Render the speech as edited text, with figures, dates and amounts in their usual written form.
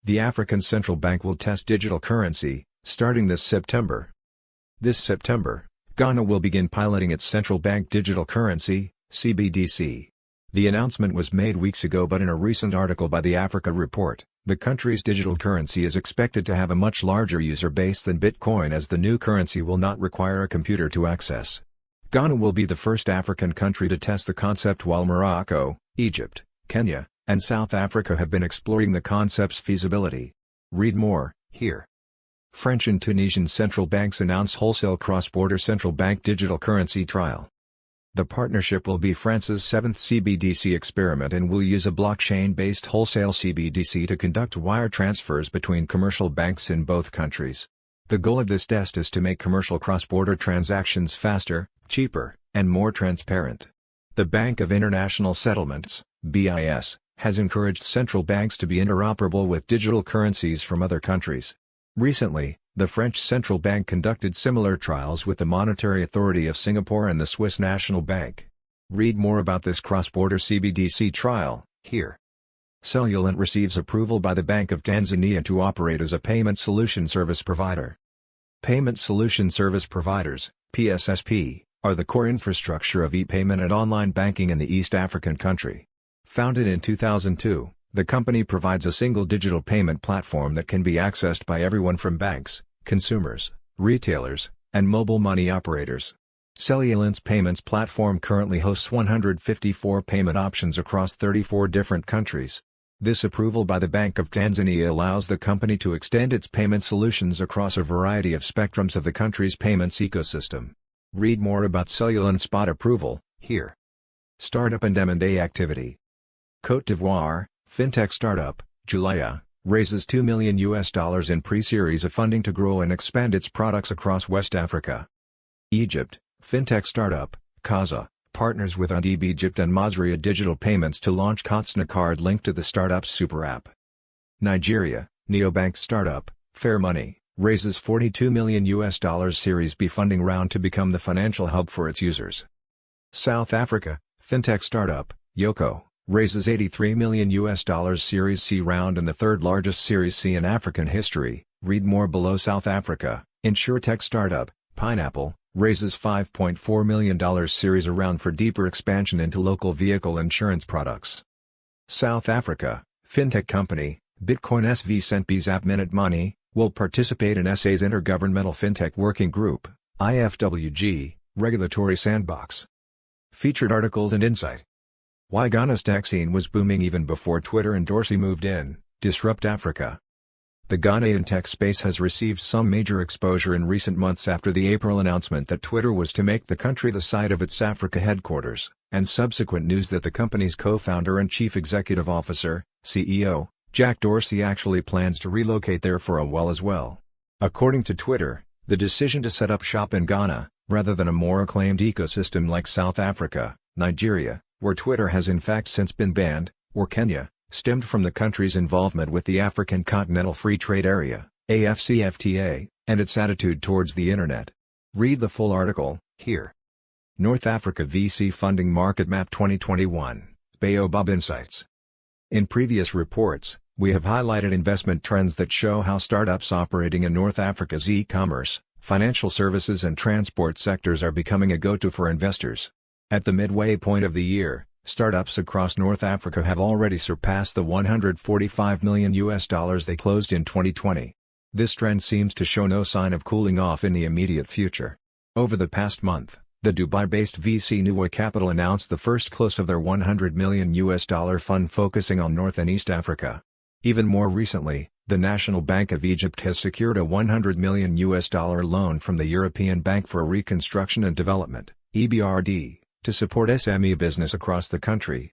The African Central Bank will test digital currency, starting this September. This September, Ghana will begin piloting its central bank digital currency, CBDC. The announcement was made weeks ago, but in a recent article by the Africa Report, the country's digital currency is expected to have a much larger user base than Bitcoin, as the new currency will not require a computer to access. Ghana will be the first African country to test the concept, while Morocco, Egypt, Kenya, and South Africa have been exploring the concept's feasibility. Read more here. French and Tunisian central banks announce wholesale cross-border central bank digital currency trial. The partnership will be France's seventh CBDC experiment and will use a blockchain-based wholesale CBDC to conduct wire transfers between commercial banks in both countries. The goal of this test is to make commercial cross-border transactions faster, cheaper, and more transparent. The Bank of International Settlements, BIS, has encouraged central banks to be interoperable with digital currencies from other countries. Recently, the French Central Bank conducted similar trials with the Monetary Authority of Singapore and the Swiss National Bank. Read more about this cross-border CBDC trial here. Cellulant receives approval by the Bank of Tanzania to operate as a payment solution service provider. Payment solution service providers, PSSP, are the core infrastructure of e-payment and online banking in the East African country. Founded in 2002, the company provides a single digital payment platform that can be accessed by everyone from banks, consumers, retailers, and mobile money operators. Cellulant's payments platform currently hosts 154 payment options across 34 different countries. This approval by the Bank of Tanzania allows the company to extend its payment solutions across a variety of spectrums of the country's payments ecosystem. Read more about Cellulant's spot approval here. Startup and M&A activity. Côte d'Ivoire, fintech startup, Julia, raises $2 million in pre-series of funding to grow and expand its products across West Africa. Egypt, fintech startup, Kaza, partners with Undib Egypt and Masria Digital Payments to launch Kotsna Card linked to the startup's super app. Nigeria, neobank startup, Fair Money, raises $42 million Series B funding round to become the financial hub for its users. South Africa, fintech startup, Yoko, raises $83 million Series C round and the third largest Series C in African history. Read more below. South Africa, insurtech startup, Pineapple, raises $5.4 million Series A round for deeper expansion into local vehicle insurance products. South Africa, fintech company, Bitcoin SV Centb's app Minute Money, will participate in SA's Intergovernmental Fintech Working Group, IFWG, Regulatory Sandbox. Featured articles and insight. Why Ghana's tech scene was booming even before Twitter and Dorsey moved in, disrupt Africa. The Ghanaian tech space has received some major exposure in recent months after the April announcement that Twitter was to make the country the site of its Africa headquarters, and subsequent news that the company's co-founder and chief executive officer, CEO, Jack Dorsey actually plans to relocate there for a while as well. According to Twitter, the decision to set up shop in Ghana, rather than a more acclaimed ecosystem like South Africa, Nigeria, where Twitter has in fact since been banned, or Kenya, stemmed from the country's involvement with the African Continental Free Trade Area, AFCFTA, and its attitude towards the Internet. Read the full article here. North Africa VC Funding Market Map 2021, Baobab Insights. In previous reports, we have highlighted investment trends that show how startups operating in North Africa's e-commerce, financial services and transport sectors are becoming a go-to for investors. At the midway point of the year, startups across North Africa have already surpassed the $145 million they closed in 2020. This trend seems to show no sign of cooling off in the immediate future. Over the past month, the Dubai-based VC Nuwa Capital announced the first close of their $100 million fund focusing on North and East Africa. Even more recently, the National Bank of Egypt has secured a $100 million loan from the European Bank for Reconstruction and Development, EBRD, to support SME business across the country,